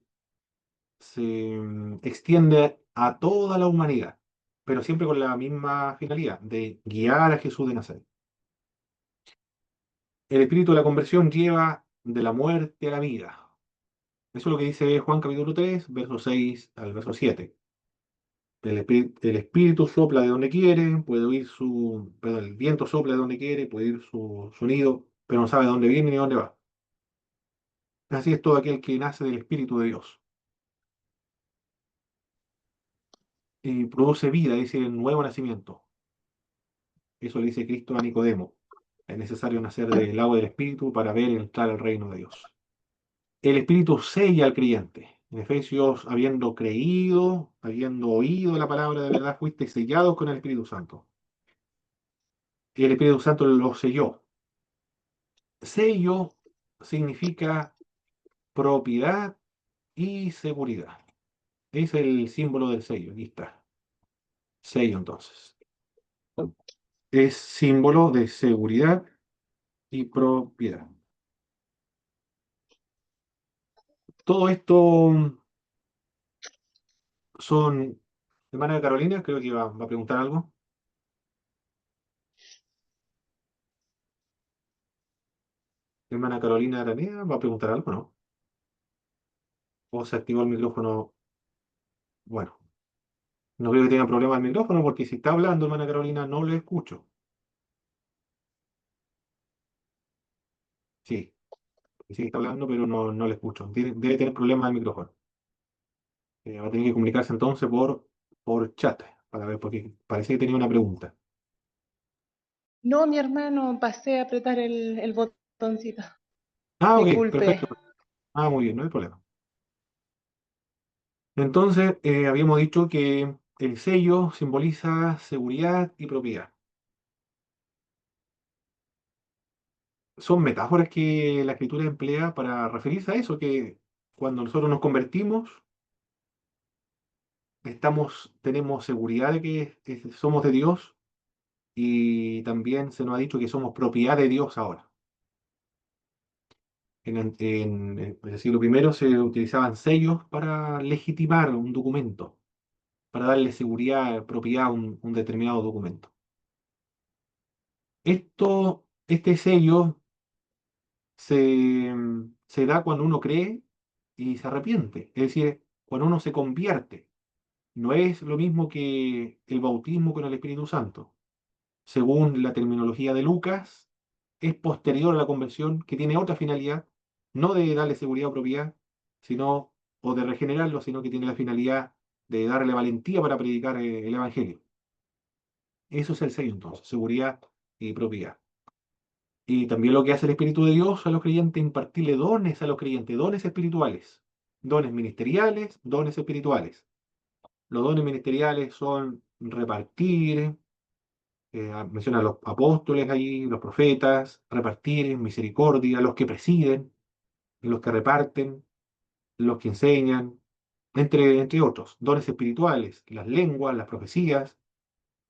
extiende a toda la humanidad, pero siempre con la misma finalidad, de guiar a Jesús de Nazaret. El Espíritu de la conversión lleva de la muerte a la vida. Eso es lo que dice Juan capítulo 3 verso 6 al verso 7. El espíritu sopla de donde quiere, puede oír perdón, el viento sopla de donde quiere, puede oír su sonido, pero no sabe de dónde viene ni dónde va. Así es todo aquel que nace del Espíritu de Dios. Y produce vida, es decir, el nuevo nacimiento. Eso le dice Cristo a Nicodemo. Es necesario nacer del agua del Espíritu para ver y entrar al reino de Dios. El Espíritu sella al creyente. En Efesios, habiendo creído, habiendo oído la palabra de verdad, fuiste sellados con el Espíritu Santo. Y el Espíritu Santo lo selló. Sello significa propiedad y seguridad. Es el símbolo del sello. Aquí está. Sello entonces. Es símbolo de seguridad y propiedad. Todo esto son... Hermana Carolina, creo que va a preguntar algo. Hermana Carolina Aranea, ¿va a preguntar algo, no? O se activó el micrófono. Bueno, no veo que tenga problema el micrófono porque si está hablando, hermana Carolina, no le escucho. Sí, sí está hablando, pero no le escucho. Debe tener problemas el micrófono. Va a tener que comunicarse entonces por chat para ver, porque parece que tenía una pregunta. No, mi hermano, pasé a apretar el botoncito. Ah, ok, Disculpe. perfecto. Ah, muy bien, no hay problema. Entonces, habíamos dicho que el sello simboliza seguridad y propiedad. Son metáforas que la escritura emplea para referirse a eso, que cuando nosotros nos convertimos, tenemos seguridad de que somos de Dios y también se nos ha dicho que somos propiedad de Dios ahora. En el siglo primero se utilizaban sellos para legitimar un documento, para darle seguridad, propiedad a un determinado documento. Este sello se da cuando uno cree y se arrepiente, es decir, cuando uno se convierte. No es lo mismo que el bautismo con el Espíritu Santo. Según la terminología de Lucas, es posterior a la conversión, que tiene otra finalidad, no de darle seguridad o propiedad, sino, o de regenerarlo, sino que tiene la finalidad de darle valentía para predicar el Evangelio. Eso es el sello entonces, seguridad y propiedad. Y también lo que hace el Espíritu de Dios a los creyentes, impartirle dones a los creyentes, dones espirituales, dones ministeriales, dones espirituales. Los dones ministeriales son repartir, menciona a los apóstoles allí, los profetas, repartir, misericordia, los que presiden, los que reparten, los que enseñan, entre otros. Dones espirituales, las lenguas, las profecías,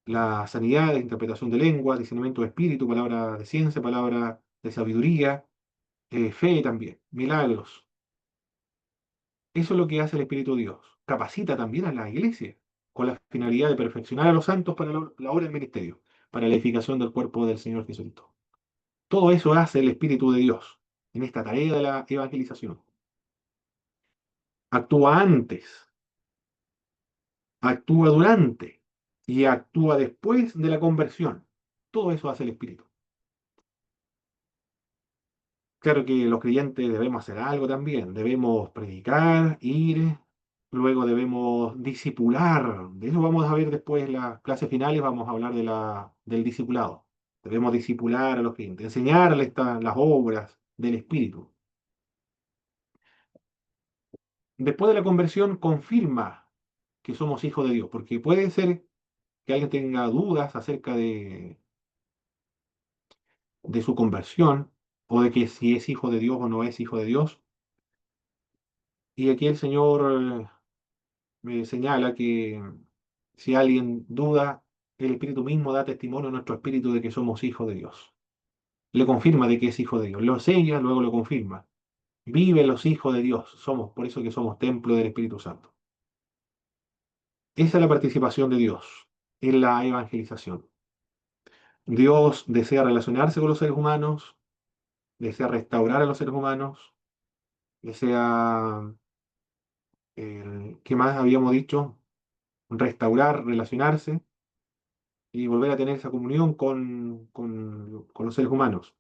la sanidad, la interpretación de lenguas, discernimiento de espíritu, palabra de ciencia, palabra de sabiduría, fe también, milagros. Eso es lo que hace el Espíritu de Dios. Capacita también a la iglesia con la finalidad de perfeccionar a los santos para la obra del ministerio, para la edificación del cuerpo del Señor Jesucristo. Todo eso hace el Espíritu de Dios en esta tarea de la evangelización. Actúa antes, actúa durante y actúa después de la conversión. Todo eso hace el Espíritu. Claro que los creyentes debemos hacer algo también, debemos predicar, ir, luego debemos discipular. De eso vamos a ver después en las clases finales, vamos a hablar del discipulado. Debemos discipular a los creyentes, enseñarles las obras del Espíritu. Después de la conversión confirma que somos hijos de Dios, porque puede ser que alguien tenga dudas acerca de su conversión o de que si es hijo de Dios o no es hijo de Dios. Y aquí el Señor me señala que si alguien duda, el Espíritu mismo da testimonio a nuestro espíritu de que somos hijos de Dios. Le confirma de que es hijo de Dios. Lo enseña, luego lo confirma. Vive los hijos de Dios. Somos, por eso que somos templo del Espíritu Santo. Esa es la participación de Dios en la evangelización. Dios desea relacionarse con los seres humanos, desea restaurar a los seres humanos, desea, ¿qué más habíamos dicho? Restaurar, relacionarse y volver a tener esa comunión con los seres humanos.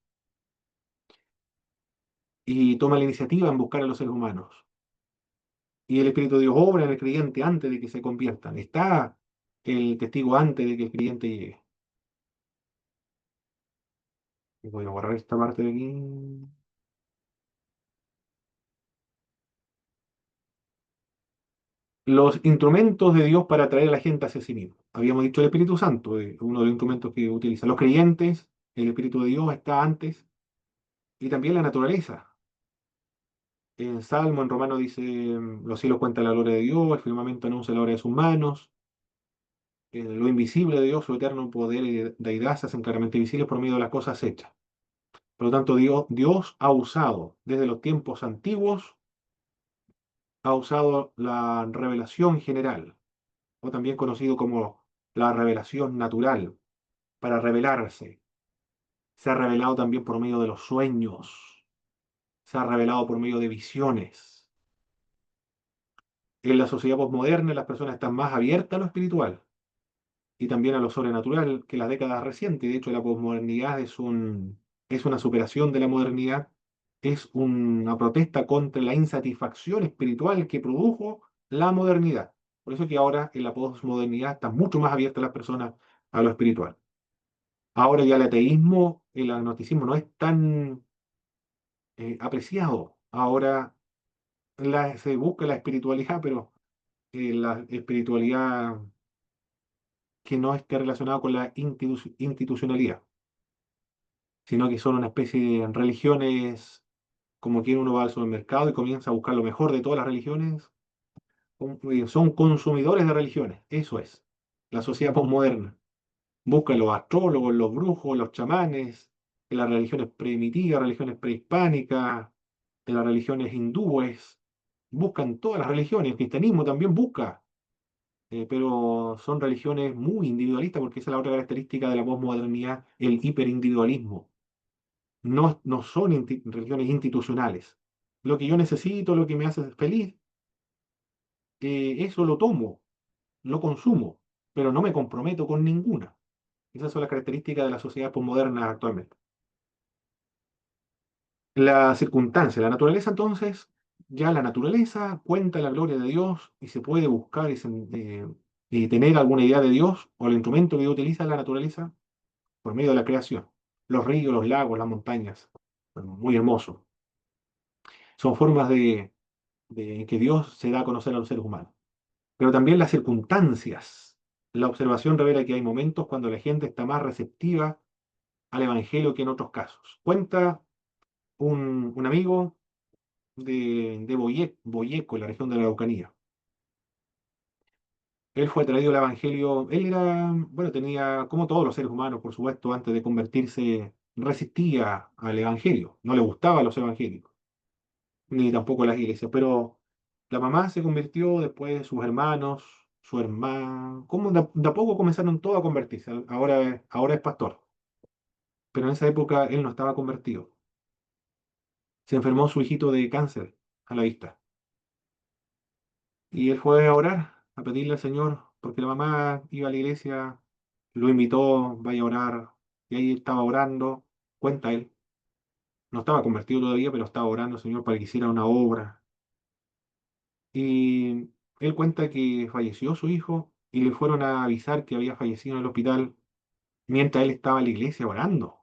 Y toma la iniciativa en buscar a los seres humanos. Y el Espíritu de Dios obra en el creyente antes de que se conviertan. Está el testigo antes de que el creyente llegue. Voy a borrar esta parte de aquí. Los instrumentos de Dios para atraer a la gente hacia sí mismo. Habíamos dicho el Espíritu Santo, uno de los instrumentos que utilizan los creyentes. El Espíritu de Dios está antes. Y también la naturaleza. En Salmo, en Romano dice, los cielos cuentan la gloria de Dios, el firmamento anuncia la obra de sus manos, lo invisible de Dios, su eterno poder y deidad se hacen claramente visibles por medio de las cosas hechas. Por lo tanto, Dios ha usado desde los tiempos antiguos, ha usado la revelación general, o también conocido como la revelación natural, para revelarse. Se ha revelado también por medio de los sueños, se ha revelado por medio de visiones. En la sociedad posmoderna las personas están más abiertas a lo espiritual y también a lo sobrenatural que las décadas recientes. De hecho, la posmodernidad es una superación de la modernidad, es una protesta contra la insatisfacción espiritual que produjo la modernidad. Por eso que ahora en la posmodernidad están mucho más abiertas las personas a lo espiritual. Ahora ya el ateísmo, el agnosticismo no es tan apreciado. Ahora se busca la espiritualidad, pero la espiritualidad que no esté relacionada con la institucionalidad, sino que son una especie de religiones, como que uno va al supermercado y comienza a buscar lo mejor de todas las religiones. Son consumidores de religiones, eso es la sociedad posmoderna. Busca los astrólogos, los brujos, los chamanes, de las religiones primitivas, religiones prehispánicas, de las religiones hindúes. Buscan todas las religiones, el cristianismo también busca, pero son religiones muy individualistas porque esa es la otra característica de la posmodernidad, el hiperindividualismo. No, no son religiones institucionales. Lo que yo necesito, lo que me hace feliz, eso lo tomo, lo consumo, pero no me comprometo con ninguna. Esas son las características de la sociedad posmoderna actualmente. La circunstancia, la naturaleza entonces, ya la naturaleza cuenta la gloria de Dios y se puede buscar y tener alguna idea de Dios o el instrumento que Dios utiliza en la naturaleza por medio de la creación. Los ríos, los lagos, las montañas, bueno, muy hermoso. Son formas de que Dios se da a conocer a los seres humanos. Pero también las circunstancias. La observación revela que hay momentos cuando la gente está más receptiva al Evangelio que en otros casos. Cuenta un amigo de Boyeco, en la región de la Araucanía. Él fue traído al Evangelio, él era, bueno, tenía, como todos los seres humanos, por supuesto, antes de convertirse, resistía al Evangelio, no le gustaban los evangélicos, ni tampoco las iglesias, pero la mamá se convirtió, después sus hermanos, su hermana, como de a poco comenzaron todos a convertirse, ahora es pastor, pero en esa época él no estaba convertido. Se enfermó su hijito de cáncer a la vista. Y él fue a orar, a pedirle al Señor, porque la mamá iba a la iglesia, lo invitó, vaya a orar, y ahí estaba orando, cuenta él, no estaba convertido todavía, pero estaba orando al Señor para que hiciera una obra. Y él cuenta que falleció su hijo y le fueron a avisar que había fallecido en el hospital mientras él estaba en la iglesia orando.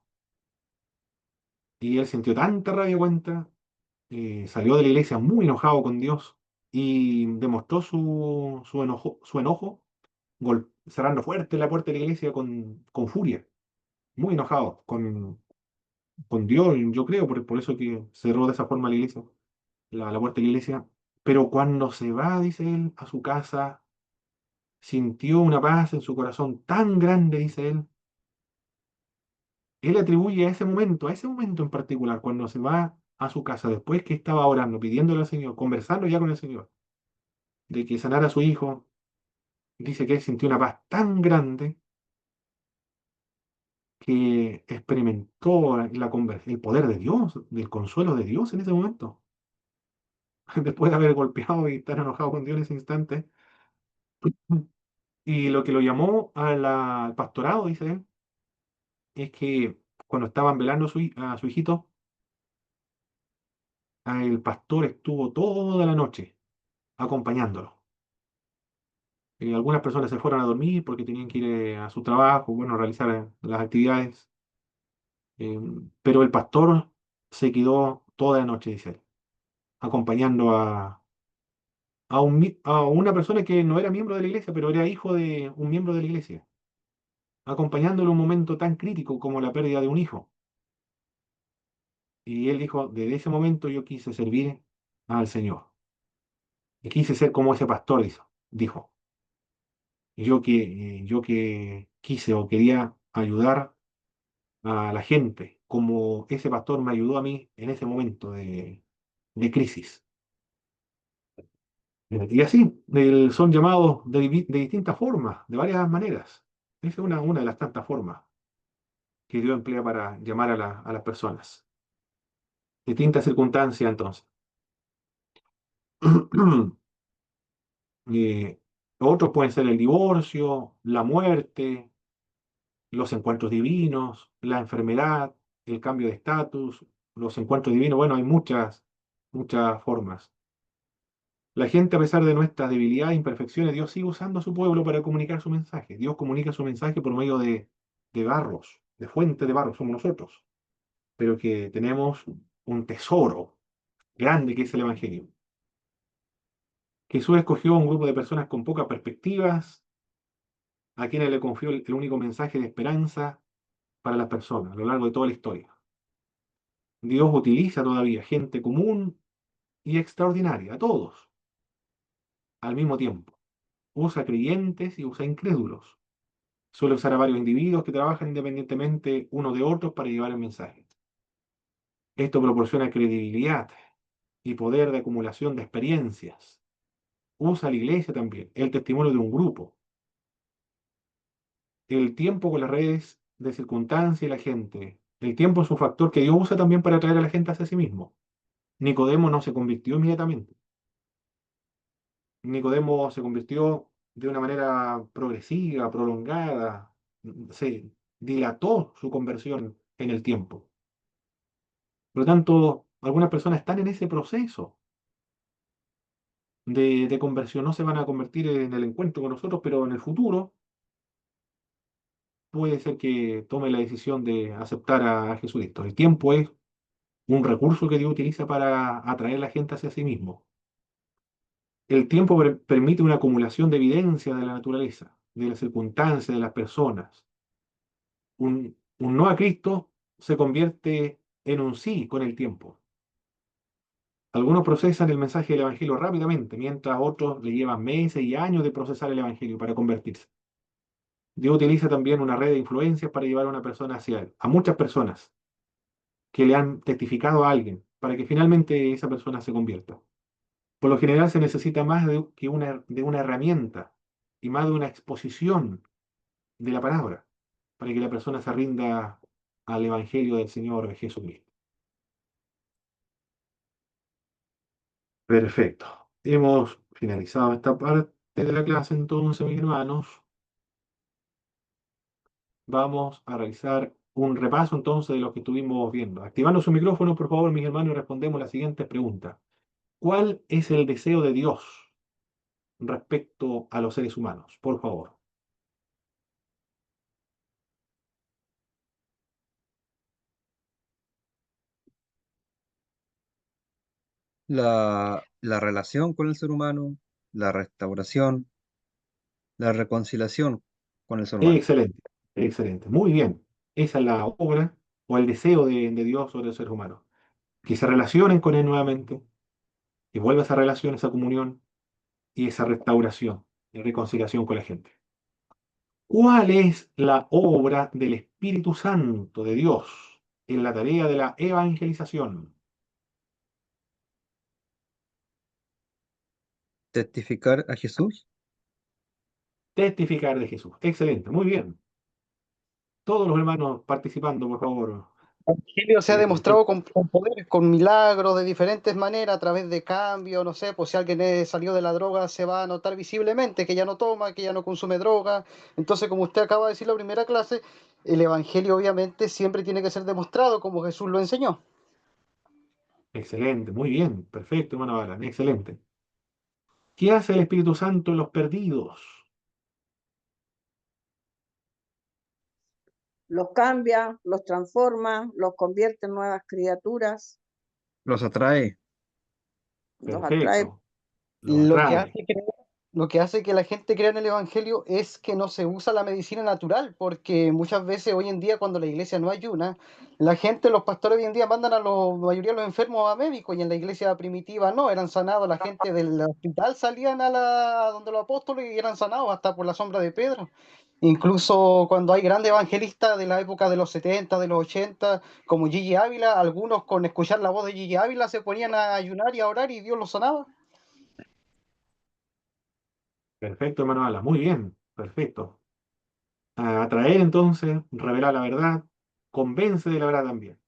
Y él sintió tanta rabia, cuenta, salió de la iglesia muy enojado con Dios y demostró su enojo cerrando fuerte la puerta de la iglesia con furia, muy enojado con Dios, yo creo, por eso que cerró de esa forma la iglesia, la puerta de la iglesia. Pero cuando se va, dice él, a su casa, sintió una paz en su corazón tan grande, dice él. Él atribuye a ese momento en particular, cuando se va a su casa, después que estaba orando, pidiéndole al Señor, conversando ya con el Señor, de que sanara a su hijo, dice que él sintió una paz tan grande que experimentó el poder de Dios, del consuelo de Dios en ese momento. Después de haber golpeado y estar enojado con Dios en ese instante. Y lo que lo llamó al pastorado, dice él, es que cuando estaban velando a su hijito, el pastor estuvo toda la noche acompañándolo. Algunas personas se fueron a dormir porque tenían que ir a su trabajo, bueno, realizar las actividades. eh, pero el pastor se quedó toda la noche, dice él, acompañando a una persona que no era miembro de la iglesia, pero era hijo de un miembro de la iglesia, acompañándolo en un momento tan crítico como la pérdida de un hijo. Y él dijo, desde ese momento yo quise servir al Señor. Y quise ser como ese pastor, dijo. Y yo que quise o quería ayudar a la gente, como ese pastor me ayudó a mí en ese momento de crisis. Y así, son llamados de distintas formas, de varias maneras. Esa es una de las tantas formas que Dios emplea para llamar a las personas. Distintas circunstancias, entonces. Eh, Otros pueden ser el divorcio, la muerte, los encuentros divinos, la enfermedad, el cambio de estatus, los encuentros divinos. Bueno, hay muchas formas. La gente, a pesar de nuestras debilidades e imperfecciones, Dios sigue usando a su pueblo para comunicar su mensaje. Dios comunica su mensaje por medio de barros, de fuente de barro somos nosotros, pero que tenemos un tesoro grande que es el Evangelio. Jesús escogió un grupo de personas con pocas perspectivas, a quienes le confió el único mensaje de esperanza para las personas a lo largo de toda la historia. Dios utiliza todavía gente común y extraordinaria, a todos, al mismo tiempo. Usa creyentes y usa incrédulos. Suele usar a varios individuos que trabajan independientemente unos de otros para llevar el mensaje. Esto proporciona credibilidad y poder de acumulación de experiencias. Usa la iglesia también, el testimonio de un grupo, el tiempo con las redes de circunstancia y la gente. El tiempo es un factor que Dios usa también para atraer a la gente hacia sí mismo. Nicodemo no se convirtió inmediatamente. Nicodemo se convirtió de una manera progresiva, prolongada, se dilató su conversión en el tiempo. Por lo tanto, algunas personas están en ese proceso de conversión, no se van a convertir en el encuentro con nosotros, pero en el futuro puede ser que tome la decisión de aceptar a Jesucristo. El tiempo es un recurso que Dios utiliza para atraer a la gente hacia sí mismo. El tiempo permite una acumulación de evidencia de la naturaleza, de las circunstancias, de las personas. Un no a Cristo se convierte en un sí con el tiempo. Algunos procesan el mensaje del Evangelio rápidamente, mientras otros le llevan meses y años de procesar el Evangelio para convertirse. Dios utiliza también una red de influencias para llevar a una persona hacia Él, a muchas personas que le han testificado a alguien, para que finalmente esa persona se convierta. Por lo general se necesita más de una herramienta y más de una exposición de la palabra, para que la persona se rinda al Evangelio del Señor Jesucristo. Perfecto. Hemos finalizado esta parte de la clase, entonces, mis hermanos. Vamos a realizar un repaso entonces de lo que estuvimos viendo. Activando su micrófono, por favor, mis hermanos, y respondemos las siguientes preguntas. ¿Cuál es el deseo de Dios respecto a los seres humanos? Por favor. La relación con el ser humano, la restauración, la reconciliación con el ser humano. Excelente, excelente. Muy bien. Esa es la obra o el deseo de Dios sobre los seres humanos. Que se relacionen con Él nuevamente, que vuelva esa relación, esa comunión y esa restauración y reconciliación con la gente. ¿Cuál es la obra del Espíritu Santo de Dios en la tarea de la evangelización? Testificar a Jesús. Testificar de Jesús. Excelente, muy bien. Todos los hermanos participando, por favor. El Evangelio se ha Perfecto. demostrado con poderes, con milagros de diferentes maneras, a través de cambios, no sé, pues si alguien salió de la droga se va a notar visiblemente que ya no toma, que ya no consume droga. Entonces, como usted acaba de decir en la primera clase, el Evangelio obviamente siempre tiene que ser demostrado como Jesús lo enseñó. Excelente, muy bien. Perfecto, hermano Alan. Excelente. ¿Qué hace el Espíritu Santo en los perdidos? Los cambia, los transforma, los convierte en nuevas criaturas, Los atrae. los atrae. Perfecto. Lo Lo que atrae. hace que, lo que hace que la gente crea en el Evangelio es que no se usa la medicina natural, porque muchas veces hoy en día cuando la iglesia no ayuna, la gente, los pastores hoy en día mandan a la mayoría de los enfermos a médicos y en la iglesia primitiva no, eran sanados, la gente del hospital salían a donde los apóstoles y eran sanados hasta por la sombra de Pedro. Incluso cuando hay grandes evangelistas de la época de los 70, de los 80, como Gigi Ávila, algunos con escuchar la voz de Gigi Ávila se ponían a ayunar y a orar y Dios los sanaba. Perfecto, hermano Alan. Muy bien. Perfecto. Atraer entonces, revelar la verdad, convence de la verdad también.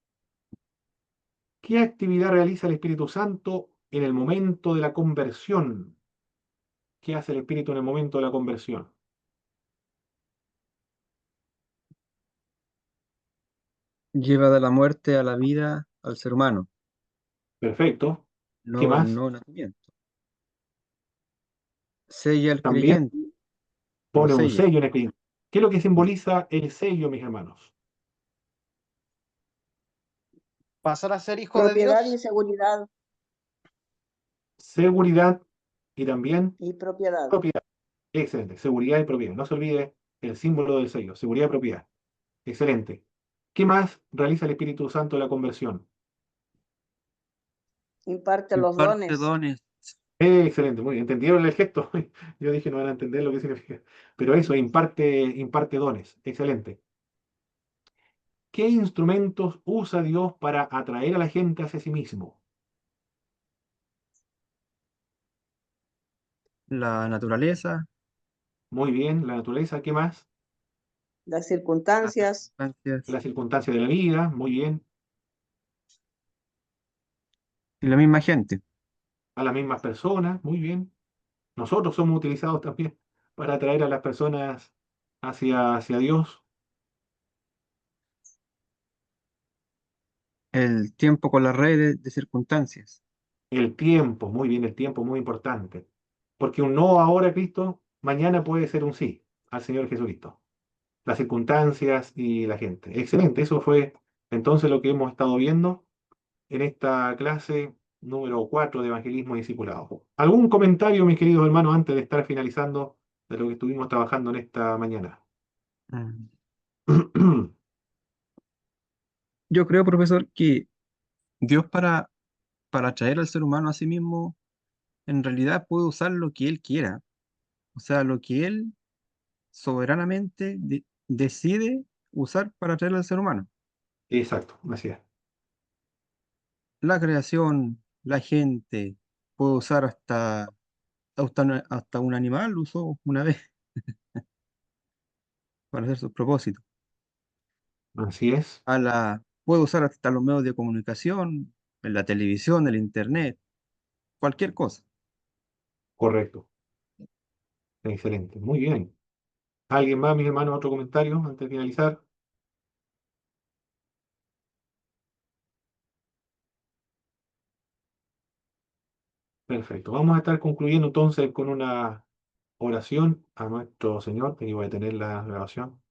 ¿Qué actividad realiza el Espíritu Santo en el momento de la conversión? ¿Qué hace el Espíritu en el momento de la conversión? Lleva de la muerte a la vida al ser humano. Perfecto. ¿Qué No, más? no nacimiento. Sella al También creyente. Lo pone un sella. sello en el creyente. ¿Qué es lo que simboliza el sello, mis hermanos? pasar a ser hijo de Propiedad y Dios. seguridad Seguridad y también y propiedad. propiedad. Excelente. Seguridad y propiedad. No se olvide el símbolo del sello. Seguridad y propiedad. Excelente. ¿Qué más realiza el Espíritu Santo en la conversión? Imparte los Imparte dones. dones. Excelente, muy bien. ¿Entendieron el gesto? Yo dije no van a entender lo que significa. Pero eso, imparte dones. Excelente. ¿Qué instrumentos usa Dios para atraer a la gente hacia sí mismo? La naturaleza, Muy bien, la naturaleza. ¿Qué más? Las las circunstancias, circunstancias Las circunstancias de la vida. Muy bien. y la misma gente. A las mismas personas. Muy bien. Nosotros somos utilizados también para atraer a las personas hacia Dios. El tiempo con las redes de circunstancias. El tiempo, muy bien, el tiempo muy importante. Porque un no ahora, Cristo, mañana puede ser un sí al Señor Jesucristo. Las circunstancias y la gente. Excelente, eso fue entonces lo que hemos estado viendo en esta clase número 4 de Evangelismo y Discipulado. ¿Algún comentario, mis queridos hermanos, antes de estar finalizando de lo que estuvimos trabajando en esta mañana? Mm. Yo creo, profesor, que Dios para atraer al ser humano a sí mismo, en realidad puede usar lo que Él quiera. O sea, lo que Él soberanamente decide usar para atraer al ser humano. Exacto, así es. La creación, la gente, puede usar hasta un animal, lo usó una vez para hacer sus propósitos. Así es, Puede usar hasta los medios de comunicación, en la televisión, el internet, cualquier cosa. correcto. Excelente, muy bien. ¿Alguien más, mis hermanos, otro comentario antes de finalizar? Perfecto. Vamos a estar concluyendo entonces con una oración a nuestro Señor, que voy a tener la grabación.